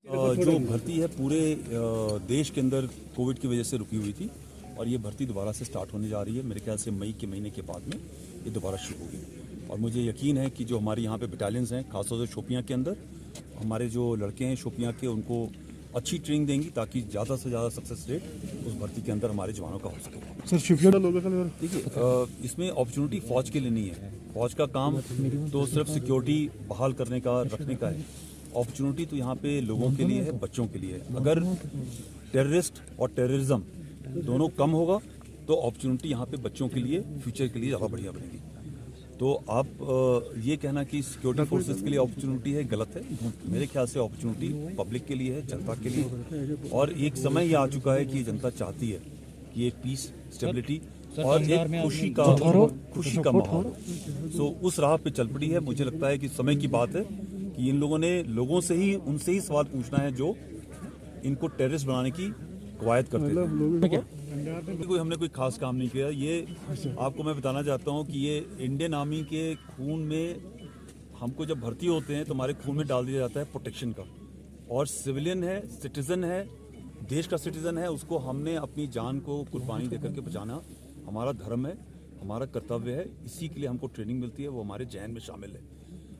जो भर्ती है पूरे देश के अंदर कोविड की वजह से रुकी हुई थी और ये भर्ती दोबारा से स्टार्ट होने जा रही है। मेरे ख्याल से मई के महीने के बाद में ये दोबारा शुरू होगी और मुझे यकीन है कि जो हमारे यहाँ पे बटालियंस हैं, खासतौर से शोपियाँ के अंदर हमारे जो लड़के हैं शोपियाँ के, उनको अच्छी ट्रेनिंग देंगी ताकि ज़्यादा से ज़्यादा सक्सेस रेट उस भर्ती के अंदर हमारे जवानों का हो सके। सर शिपयार्ड लोगों का देखिए, इसमें अपॉर्चुनिटी फौज के लिए नहीं है। फौज का काम तो सिर्फ सिक्योरिटी बहाल करने का, रखने का है। अपॉर्चुनिटी तो यहाँ पे लोगों के लिए है, बच्चों के लिए है। अगर टेररिस्ट और टेररिज्म दोनों कम होगा तो अपॉर्चुनिटी यहाँ पे बच्चों के लिए, फ्यूचर के लिए ज़्यादा बढ़िया बनेगी। तो आप ये कहना कि सिक्योरिटी फोर्सेस के लिए अपॉर्चुनिटी है, गलत है। मेरे ख्याल से अपॉर्चुनिटी पब्लिक के लिए है, जनता के लिए। और एक समय ये आ चुका है कि जनता चाहती है कि एक पीस, स्टेबिलिटी और एक खुशी का माहौल हो। सो उस राह पे चल पड़ी है। मुझे लगता है कि समय की बात है कि इन लोगों ने लोगों से ही, उनसे ही सवाल पूछना है जो इनको टेररिस्ट बनाने की कवायद करते थे। हमने कोई खास काम नहीं किया। ये आपको मैं बताना चाहता हूँ कि ये इंडियन आर्मी के खून में, हमको जब भर्ती होते हैं तो हमारे खून में डाल दिया जाता है प्रोटेक्शन का। और सिविलियन है, सिटीजन है, देश का सिटीजन है, उसको हमने अपनी जान को कुर्बानी देकर के बचाना हमारा धर्म है, हमारा कर्तव्य है। इसी के लिए हमको ट्रेनिंग मिलती है, वो हमारे जहन में शामिल है।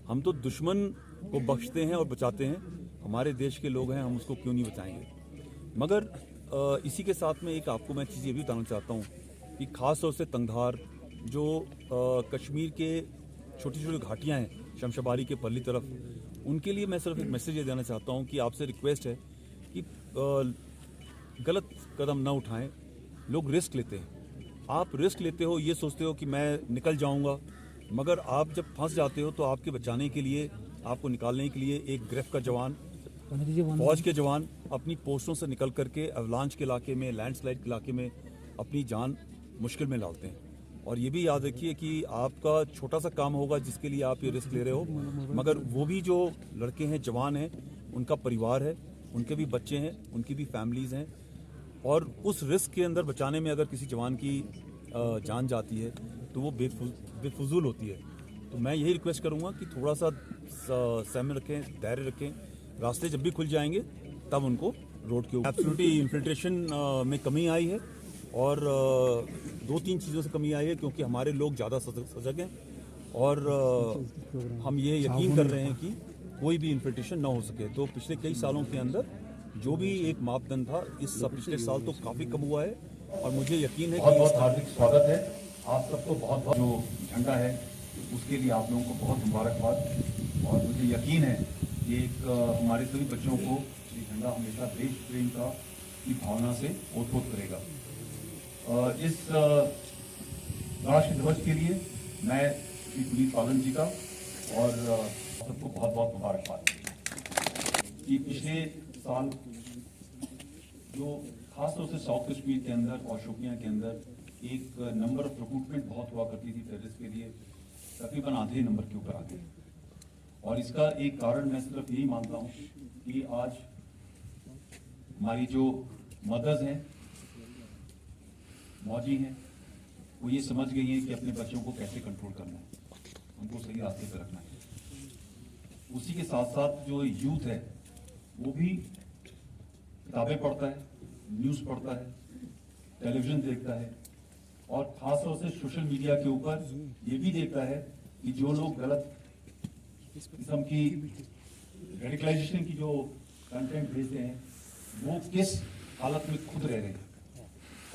हम तो दुश्मन को बख्शते हैं और बचाते हैं। हमारे देश के लोग हैं, हम उसको क्यों नहीं बचाएंगे। मगर इसी के साथ में एक आपको मैं चीज़ ये भी बताना चाहता हूँ कि ख़ास तौर से तंगधार, जो कश्मीर के छोटी छोटी घाटियाँ हैं शमशाबारी के पल्ली तरफ, उनके लिए मैं सिर्फ एक मैसेज ये देना चाहता हूँ कि आपसे रिक्वेस्ट है कि गलत कदम ना उठाएं। लोग रिस्क लेते हैं। आप रिस्क लेते हो, ये सोचते हो कि मैं निकल जाऊँगा, मगर आप जब फंस जाते हो तो आपके बचाने के लिए, आपको निकालने के लिए एक ग्रेफ का जवान, फौज के जवान अपनी पोस्टों से निकल करके अवलांच के इलाके में, लैंडस्लाइड के इलाके में अपनी जान मुश्किल में डालते हैं। और ये भी याद रखिए कि आपका छोटा सा काम होगा जिसके लिए आप ये रिस्क ले रहे हो, मगर वो भी जो लड़के हैं, जवान हैं, उनका परिवार है, उनके भी बच्चे हैं, उनकी भी फैमिलीज़ हैं। और उस रिस्क के अंदर बचाने में अगर किसी जवान की जान जाती है तो वो बेफजूल होती है। तो मैं यही रिक्वेस्ट करूँगा कि थोड़ा सा संयम रखें, धैर्य रखें। रास्ते जब भी खुल जाएंगे तब उनको रोड के ऊपर। एब्सोल्युटली इन्फिल्ट्रेशन में कमी आई है और 2-3 चीज़ों से कमी आई है, क्योंकि हमारे लोग ज़्यादा सजग हैं और हम ये यकीन कर रहे हैं कि कोई भी इन्फिल्ट्रेशन ना हो सके। तो पिछले कई सालों के अंदर जो भी एक मापदंड था, इस पिछले साल तो काफ़ी कम हुआ है और मुझे यकीन है कि बहुत हार्दिक स्वागत है आप सबको। बहुत बहुत जो झंडा है उसके लिए आप लोगों को बहुत मुबारकबाद। और मुझे यकीन है कि एक हमारे सभी बच्चों को ये झंडा हमेशा देश प्रेम की भावना से ओतप्रोत करेगा। इस राष्ट्र ध्वज के लिए मैं श्री पुनीत पालन जी का और सबको बहुत बहुत मुबारकबाद। कि पिछले साल जो खासतौर से साउथ कश्मीर के अंदर और शोपियां के अंदर एक नंबर ऑफ रिक्रूटमेंट बहुत हुआ करती थी टेररिस्ट के लिए, तकरीबन आधे नंबर के ऊपर आते। और इसका एक कारण मैं सिर्फ यही मानता हूँ कि आज हमारी जो मदर्स हैं, मौजी हैं, वो ये समझ गई हैं कि अपने बच्चों को कैसे कंट्रोल करना है, उनको सही रास्ते पर रखना है। उसी के साथ साथ जो यूथ है वो भी किताबें पढ़ता है, न्यूज़ पढ़ता है, टेलीविज़न देखता है और ख़ासतौर से सोशल मीडिया के ऊपर ये भी देखता है कि जो लोग गलत किस्म की रेडिकलाइजेशन की जो कंटेंट भेजते हैं वो किस हालत में खुद रह रहे हैं।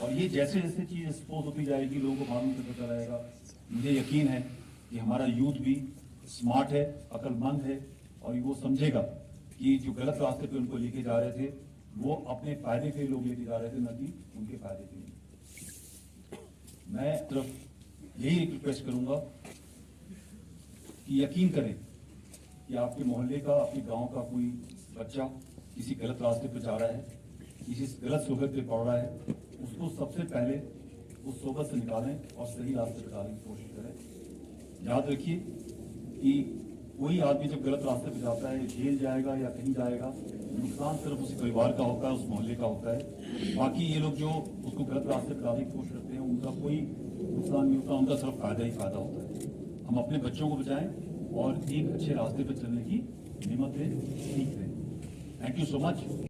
और ये जैसे जैसे चीज़ एक्सपोज होती जाएगी, लोगों को मालूम चलता रहेगा। मुझे यकीन है कि हमारा यूथ भी स्मार्ट है, अक्लमंद है और वो समझेगा कि जो गलत रास्ते पे उनको लेके जा रहे थे वो अपने फायदे के लोग लेके जा रहे थे, न कि उनके फायदे के लिए। मैं सिर्फ यही रिक्वेस्ट करूंगा कि यकीन करें कि आपके मोहल्ले का, आपके गांव का कोई बच्चा किसी गलत रास्ते पर जा रहा है, किसी गलत सोबत पे पड़ रहा है, उसको सबसे पहले उस सोबत से निकालें और सही रास्ते पर डालने की कोशिश करें। याद रखिए कि कोई आदमी जब गलत रास्ते पर जाता है, जेल जाएगा या कहीं जाएगा, नुकसान सिर्फ उस परिवार का होता है, उस मोहल्ले का होता है। बाकी ये लोग जो उसको गलत रास्ते पर डालने की कोशिश करते हैं उनका कोई नुकसान नहीं होता, उनका सिर्फ फायदा ही फायदा होता है। हम अपने बच्चों को बचाएं और एक अच्छे रास्ते पर चलने की हिम्मत सीख रहे हैं। Thank you so much.